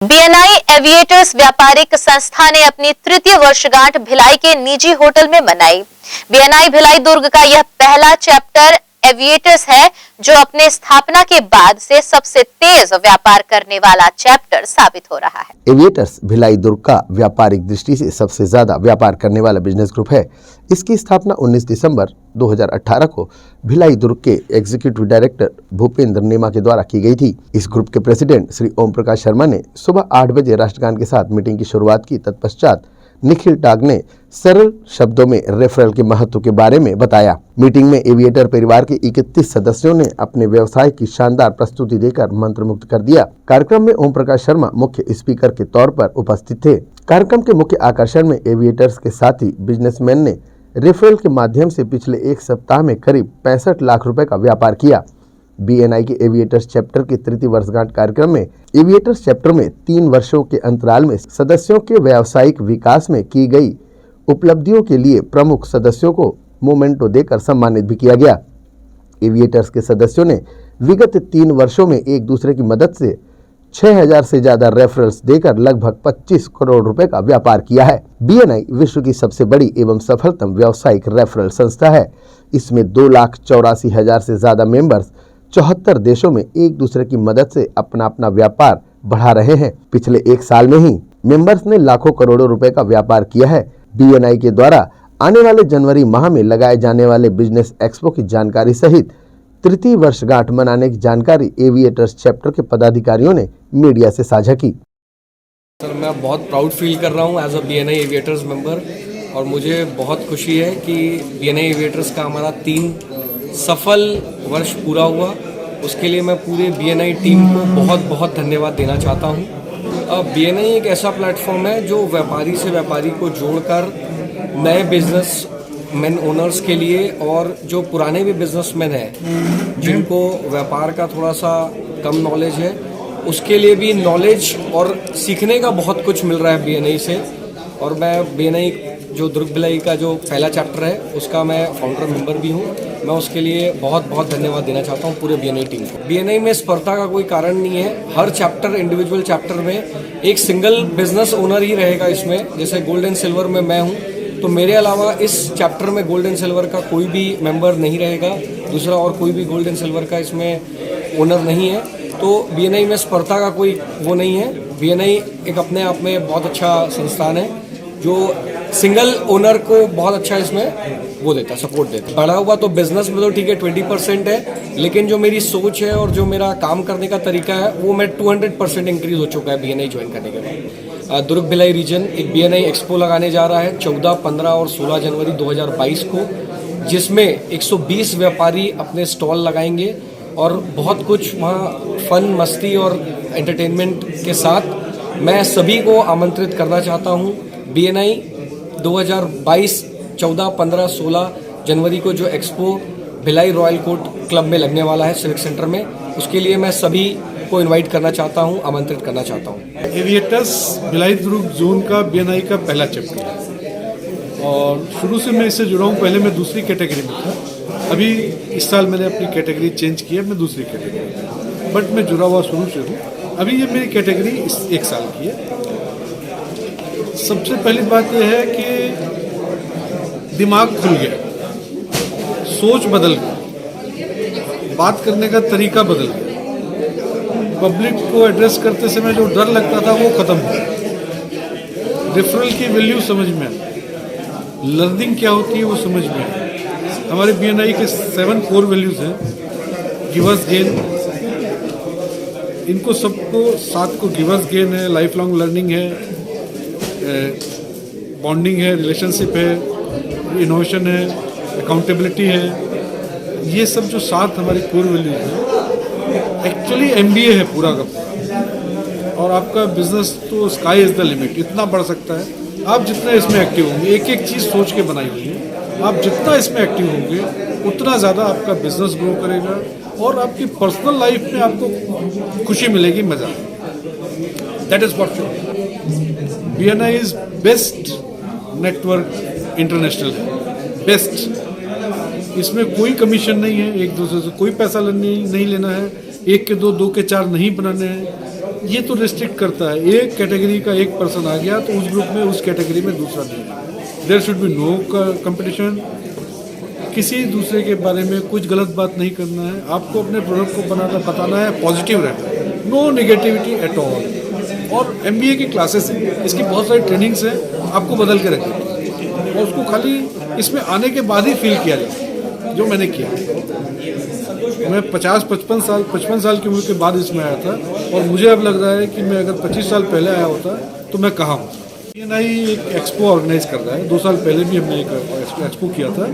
BNI aviators व्यापारिक संस्था ने अपनी तृतीय वर्षगांठ भिलाई के निजी होटल में मनाई। बीएनआई भिलाई दुर्ग का यह पहला चैप्टर एविएटर्स है, जो अपने स्थापना के बाद से सबसे तेज व्यापार करने वाला चैप्टर साबित हो रहा है। एविएटर्स भिलाई दुर्ग का व्यापारिक दृष्टि से सबसे ज्यादा व्यापार करने वाला बिजनेस ग्रुप है। इसकी स्थापना 19 दिसंबर 2018 को भिलाई दुर्ग के एग्जीक्यूटिव डायरेक्टर भूपेंद्र नेमा के द्वारा की गई थी। इस ग्रुप के प्रेसिडेंट श्री ओम प्रकाश शर्मा ने सुबह 8 बजे राष्ट्रगान के साथ मीटिंग की शुरुआत की। तत्पश्चात निखिल टाग ने सरल शब्दों में रेफरल के महत्व के बारे में बताया। मीटिंग में एविएटर परिवार के 31 सदस्यों ने अपने व्यवसाय की शानदार प्रस्तुति देकर मंत्रमुग्ध कर दिया। कार्यक्रम में ओम प्रकाश शर्मा मुख्य स्पीकर के तौर पर उपस्थित थे। कार्यक्रम के मुख्य आकर्षण में एविएटर्स के साथ ही बिजनेसमैन ने रेफरल के माध्यम से पिछले एक सप्ताह में करीब 65 लाख रुपए का व्यापार किया। बीएनआई के एविएटर्स चैप्टर के तृतीय वर्षगांठ कार्यक्रम में एविएटर्स चैप्टर में 3 वर्षों के अंतराल में सदस्यों के व्यावसायिक विकास में की गई उपलब्धियों के लिए प्रमुख सदस्यों को मोमेंटो देकर सम्मानित भी किया गया। एविएटर्स के सदस्यों ने विगत 3 वर्षों में एक दूसरे की मदद से 6000 से ज्यादा रेफरल्स देकर लगभग 25 करोड़ रुपए का व्यापार किया है। बीएनआई विश्व की सबसे बड़ी एवं सफलतम व्यावसायिक रेफरल संस्था है। इसमें 2,84,000 से ज्यादा मेंबर्स 74 देशों में एक दूसरे की मदद से अपना व्यापार बढ़ा रहे हैं। पिछले 1 साल में ही मेंबर्स ने लाखों करोड़ों रुपए का व्यापार किया है। बीएनआई के द्वारा आने वाले जनवरी माह में लगाए जाने वाले बिजनेस एक्सपो की जानकारी सहित तृतीय वर्षगांठ मनाने की जानकारी एविएटर्स चैप्टर के पदाधिकारियों ने मीडिया से साझा की। सर, मैं बहुत प्राउड फील कर रहा हूँ as a BNI aviators member, और मुझे बहुत खुशी है कि बीएनआई एविएटर्स का हमारा 3 सफल वर्ष पूरा हुआ। उसके लिए मैं पूरे बीएनआई टीम को बहुत बहुत धन्यवाद देना चाहता हूँ। बीएनआई एक ऐसा प्लेटफॉर्म है जो व्यापारी से व्यापारी को जोड़कर नए बिजनेस मैन ओनर्स के लिए, और जो पुराने भी बिजनेसमैन हैं जिनको व्यापार का थोड़ा सा कम नॉलेज है, उसके लिए भी नॉलेज और सीखने का बहुत कुछ मिल रहा है बीएनआई से। और मैं बीएनआई जो दुर्ग भिलाई का जो पहला चैप्टर है उसका मैं फाउंडर मेंबर भी हूँ। मैं उसके लिए बहुत बहुत धन्यवाद देना चाहता हूँ पूरे बीएनआई टीम को। बीएनआई में स्पर्धा का कोई कारण नहीं है। हर चैप्टर, इंडिविजुअल चैप्टर में एक सिंगल बिजनेस ओनर ही रहेगा। इसमें जैसे गोल्ड एंड सिल्वर में मैं हूँ, तो मेरे अलावा इस चैप्टर में गोल्ड एंड सिल्वर का कोई भी मेंबर नहीं रहेगा। दूसरा और कोई भी गोल्ड एंड सिल्वर का इसमें ओनर नहीं है। तो बीएनआई में स्पर्धा का कोई वो नहीं है। बीएनआई एक अपने आप में बहुत अच्छा संस्थान है जो सिंगल ओनर को बहुत अच्छा इसमें वो देता है, सपोर्ट देता है। बढ़ा हुआ तो बिजनेस में तो ठीक है 20% है, लेकिन जो मेरी सोच है और जो मेरा काम करने का तरीका है वो मैं 200% इंक्रीज हो चुका है बीएनआई ज्वाइन करने के बाद। दुर्ग भिलाई रीजन एक बीएनआई एक्सपो लगाने जा रहा है 14, 15 और 16 जनवरी 2022 को, जिसमें 120 व्यापारी अपने स्टॉल लगाएंगे और बहुत कुछ वहाँ फन, मस्ती और एंटरटेनमेंट के साथ मैं सभी को आमंत्रित करना चाहता हूँ। बीएनआई 2022 14, 15, 16 जनवरी को जो expo Bhilai royal court club में लगने वाला है सिविक सेंटर में, उसके लिए मैं सभी को इनवाइट करना चाहता हूं, आमंत्रित करना चाहता हूं। एविएटर्स भिलाई दुर्ग जोन का बीएनआई का पहला चैप्टर है और शुरू से मैं इससे जुड़ा हूं। पहले मैं दूसरी कैटेगरी में था, अभी इस साल मैंने अपनी कैटेगरी चेंज की है, मैं दूसरी कैटेगरी में, बट मैं जुड़ा हुआ शुरू से हूँ। अभी ये मेरी कैटेगरी 1 साल की है। सबसे पहली बात यह है कि दिमाग खुल गया, सोच बदल गई, बात करने का तरीका बदल गया, पब्लिक को एड्रेस करते समय जो डर लगता था वो खत्म हो गया, रेफरल की वैल्यू समझ में आई, लर्निंग क्या होती है वो समझ में आई। हमारे बीएनआई के 7 कोर वैल्यूज हैं। गिव अस गेन, इनको सबको 7 को गिव अस गेन है, लाइफ लॉन्ग लर्निंग है, बॉन्डिंग है, रिलेशनशिप है, इनोवेशन है, अकाउंटेबिलिटी है। ये सब जो 7 हमारी कोर वैल्यूज हैं, एक्चुअली एमबीए है पूरा का पूरा। और आपका बिजनेस तो स्काई इज द लिमिट, इतना बढ़ सकता है। आप जितना इसमें एक्टिव होंगे, एक एक चीज़ सोच के बनाई हुई है, आप जितना इसमें एक्टिव होंगे उतना ज़्यादा आपका बिजनेस ग्रो करेगा और आपकी पर्सनल लाइफ में आपको खुशी मिलेगी, मज़ा। That is for sure. BNI is best network international है, बेस्ट। इसमें कोई कमीशन नहीं है, एक दूसरे से कोई पैसा नहीं लेना है, 1 के 2, 2 के 4 नहीं बनाने हैं। ये तो रिस्ट्रिक्ट करता है, एक कैटेगरी का एक पर्सन आ गया तो उस ग्रुप में उस कैटेगरी में दूसरा नहीं। There should be no competition, किसी दूसरे के बारे में कुछ गलत बात नहीं करना है, आपको अपने प्रोडक्ट को बताना है, पॉजिटिव रहना है, नो नेगेटिविटी एट ऑल। और MBA की क्लासेस हैं, इसकी बहुत सारी ट्रेनिंग्स हैं, आपको बदल के रखेंगे और उसको खाली इसमें आने के बाद ही फील किया जाए, जो मैंने किया। मैं 55 साल की उम्र के बाद इसमें आया था और मुझे अब लग रहा है कि मैं अगर 25 साल पहले आया होता तो मैं कहाँ हूँ। BNI एक एक्सपो ऑर्गेनाइज कर रहा है, 2 साल पहले भी हमने एक एक्सपो किया था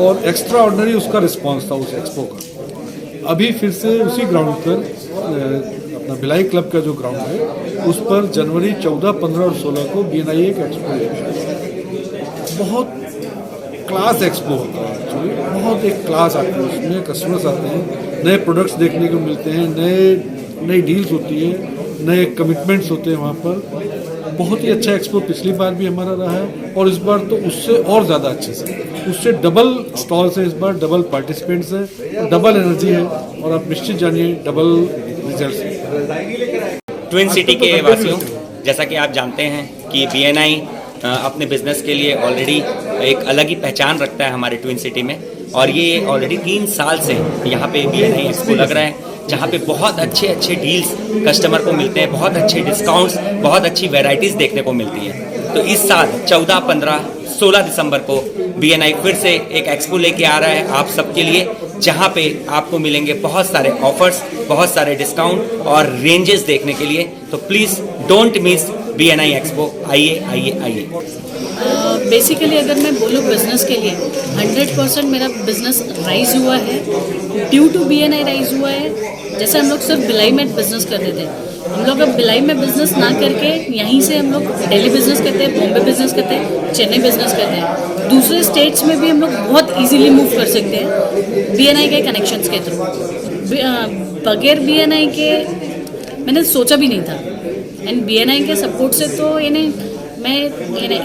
और एक्स्ट्रा ऑर्डिनरी उसका रिस्पॉन्स था उस एक्सपो का। अभी फिर से उसी ग्राउंड पर अपना भिलाई क्लब का जो ग्राउंड है उस पर जनवरी 14, 15 और 16 को BNI एक एक्सपो है। बहुत क्लास एक्सपो होता है एक्चुअली, बहुत एक क्लास आती है, उसमें कस्टमर्स आते हैं, नए प्रोडक्ट्स देखने को मिलते हैं, नई डील्स होती है, नए कमिटमेंट्स होते हैं वहाँ पर। बहुत ही अच्छा एक्सपो पिछली बार भी हमारा रहा है और इस बार तो उससे और ज़्यादा अच्छे से, उससे डबल स्टॉल्स है इस बार, डबल पार्टिसिपेंट्स है, डबल एनर्जी है और आप निश्चित जानिए डबल रिजल्ट्स है। ट्विन सिटी के वासियों, जैसा कि आप जानते हैं कि BNI अपने बिजनेस के लिए ऑलरेडी एक अलग ही पहचान रखता है हमारे ट्विन सिटी में, और ये ऑलरेडी 3 साल से यहाँ पे BNI एक्सपो लग रहा है, जहाँ पे बहुत अच्छे डील्स कस्टमर को मिलते हैं, बहुत अच्छे डिस्काउंट्स, बहुत अच्छी वैरायटीज़ देखने को मिलती है। तो इस साल 14, 15, 16 दिसंबर को BNI फिर से एक एक्सपो लेके आ रहा है आप सबके लिए, जहाँ पे आपको मिलेंगे बहुत सारे ऑफर्स, बहुत सारे डिस्काउंट और रेंजेस देखने के लिए। तो please don't miss BNI expo, आइए। बेसिकली अगर मैं बोलूँ बिज़नेस के लिए 100% मेरा बिज़नेस राइज हुआ है, ड्यू टू BNI राइज हुआ है। जैसे हम लोग सिर्फ भिलाई में बिज़नेस करते थे, हम लोग अब भिलाई में बिज़नेस ना करके यहीं से हम लोग दिल्ली बिज़नेस करते हैं, बॉम्बे बिज़नेस करते हैं, चेन्नई बिज़नेस करते हैं, दूसरे स्टेट्स में भी हम लोग बहुत इजीली मूव कर सकते हैं BNI के कनेक्शंस के थ्रू। बगैर BNI के मैंने सोचा भी नहीं था, एंड BNI के सपोर्ट से तो मैं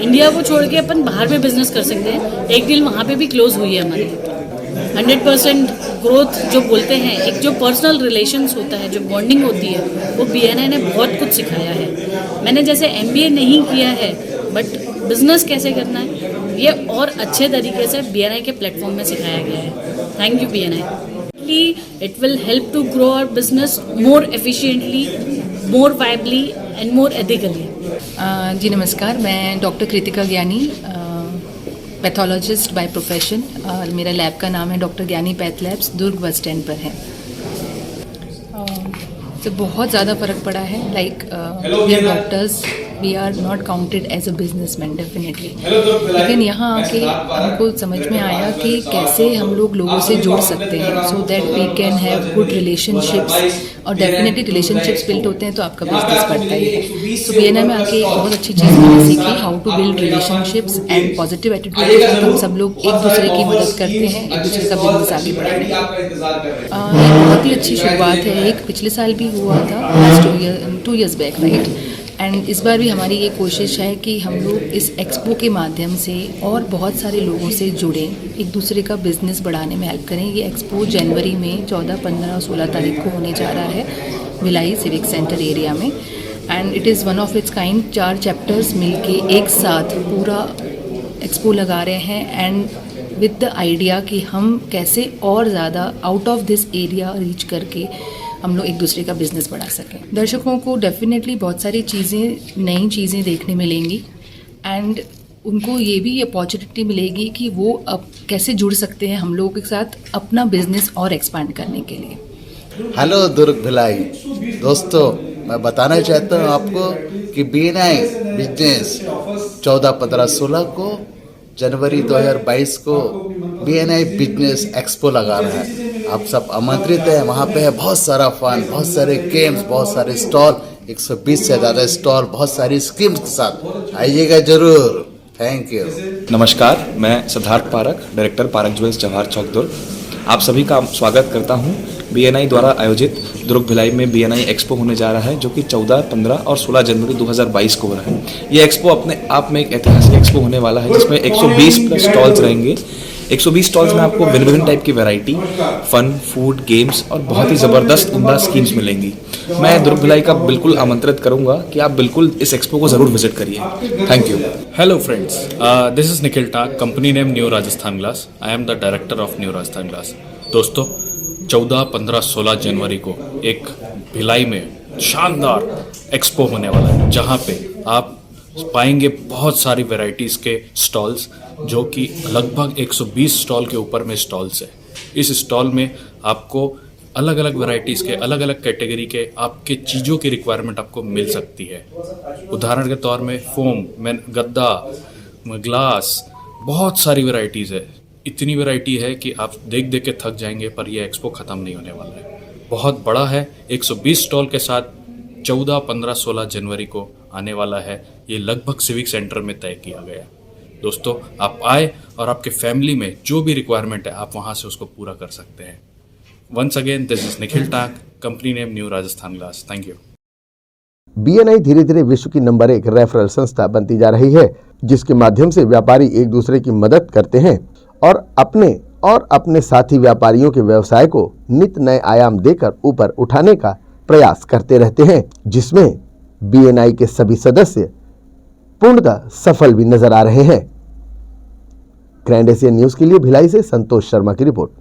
इंडिया को छोड़ के अपन बाहर भी बिजनेस कर सकते हैं। एक डील वहाँ पे भी क्लोज हुई है हमारी। 100% ग्रोथ जो बोलते हैं, एक जो पर्सनल रिलेशंस होता है, जो बॉन्डिंग होती है, वो BNI ने बहुत कुछ सिखाया है। मैंने जैसे MBA नहीं किया है, बट बिजनेस कैसे करना है ये और अच्छे तरीके से BNI के प्लेटफॉर्म में सिखाया गया है। Thank you BNI। It will help to grow our business more efficiently, more viably and more ethically. जी नमस्कार, मैं डॉक्टर कृतिका ज्ञानी, पैथोलॉजिस्ट बाय प्रोफेशन, और मेरा लैब का नाम है डॉक्टर ज्ञानी पैथ लैब्स, दुर्ग बस स्टैंड पर है। तो बहुत ज़्यादा फ़र्क पड़ा है, like we are doctors, we are not counted as a businessman definitely, लेकिन यहाँ आके हमको समझ में आया कि कैसे हम लोग लोगों से जुड़ सकते हैं, so that we can have good relationships, और डेफिनेटली रिलेशनशिप्स बिल्ड होते हैं तो आपका बिजनेस बढ़ता ही है। तो BNI में आके एक बहुत अच्छी चीज़ मैंने सीखी, how to build relationships and positive attitude के साथ हम सब लोग एक दूसरे की मदद करते हैं, एक दूसरे का बिजनेस आगे बढ़ाने में। ये बहुत ही अच्छी शुरुआत है। एक पिछले साल भी हुआ था, last 2 years back, right. And इस बार भी हमारी ये कोशिश है कि हम लोग इस एक्सपो के माध्यम से और बहुत सारे लोगों से जुड़ें, एक दूसरे का बिजनेस बढ़ाने में हेल्प करें। ये एक्सपो जनवरी में 14, 15 और 16 तारीख को होने जा रहा है भिलाई सिविक सेंटर एरिया में, and it is one of its kind. 4 chapters मिलके एक साथ पूरा एक्सपो लगा रहे हैं, एंड विद द आइडिया कि हम कैसे और ज़्यादा out of this area reach करके हम लोग एक दूसरे का बिजनेस बढ़ा सकें। दर्शकों को डेफिनेटली बहुत सारी चीज़ें, नई चीज़ें देखने मिलेंगी, एंड उनको ये भी अपॉर्चुनिटी मिलेगी कि वो अब कैसे जुड़ सकते हैं हम लोगों के साथ अपना बिजनेस और एक्सपांड करने के लिए। हेलो दुर्ग भिलाई दोस्तों, मैं बताना चाहता हूँ आपको कि BNI बिजनेस 14, 15, 16 को जनवरी 2022 को BNI बिजनेस एक्सपो लगा रहा है। आप सब आमंत्रित हैं, वहाँ पे है बहुत सारा फन, बहुत सारे गेम्स, बहुत सारे स्टॉल, 120 से ज़्यादा स्टॉल, बहुत सारी स्कीम्स के साथ आइएगा जरूर। Thank you. नमस्कार, मैं सिद्धार्थ पारक, डायरेक्टर पारक ज्वेल्स जवाहर चौक दुर्ग, आप सभी का स्वागत करता हूं। BNI द्वारा आयोजित दुर्ग भिलाई में BNI एक्सपो होने जा रहा है, जो कि 14, 15 और 16 जनवरी 2022 को हो रहा है। ये एक्सपो अपने आप में एक ऐतिहासिक एक्सपो होने वाला है, जिसमें 120 प्लस स्टॉल्स रहेंगे। 120 स्टॉल्स में आपको भिन्न भिन्न टाइप की वैरायटी, फन, फूड, गेम्स और बहुत ही ज़बरदस्त उम्दा स्कीम्स मिलेंगी। मैं दुर्ग भिलाई का बिल्कुल आमंत्रित करूंगा कि आप बिल्कुल इस एक्सपो को ज़रूर विजिट करिए। Thank you. Hello friends, this is Nikhil Tak, company name New Rajasthan Glass. I am the director of New Rajasthan Glass. दोस्तों 14, 15, 16 जनवरी को एक भिलाई में शानदार एक्सपो होने वाला है, जहां पे आप पाएंगे बहुत सारी वैरायटीज़ के स्टॉल्स, जो कि लगभग 120 स्टॉल के ऊपर में स्टॉल्स है। इस स्टॉल में आपको अलग अलग वैरायटीज़ के, अलग अलग कैटेगरी के आपके चीज़ों की रिक्वायरमेंट आपको मिल सकती है। उदाहरण के तौर में फोम, गद्दा, ग्लास, बहुत सारी वैरायटीज़ है। इतनी वैरायटी है कि आप देख देख के थक जाएंगे, पर यह एक्सपो ख़त्म नहीं होने वाला है। बहुत बड़ा है, 120 स्टॉल के साथ 14, 15, 16 जनवरी को आने वाला है। ये लगभग सिविक सेंटर में तय किया गया है। दोस्तों आप आए और आपके फैमिली में जो भी रिक्वायरमेंट है आप वहाँ से उसको पूरा कर सकते हैं। Once again, this is Nikhil Tak, company name New Rajasthan Glass. Thank you. BNI धीरे धीरे विश्व की नंबर 1 रेफरल संस्था बनती जा रही है, जिसके माध्यम से व्यापारी एक दूसरे की मदद करते हैं और अपने साथी व्यापारियों के व्यवसाय को नित नए आयाम देकर ऊपर उठाने का प्रयास करते रहते हैं, जिसमें BNI के सभी सदस्य पूर्णतः सफल भी नजर आ रहे हैं। ग्रैंड एशियन न्यूज के लिए भिलाई से संतोष शर्मा की रिपोर्ट।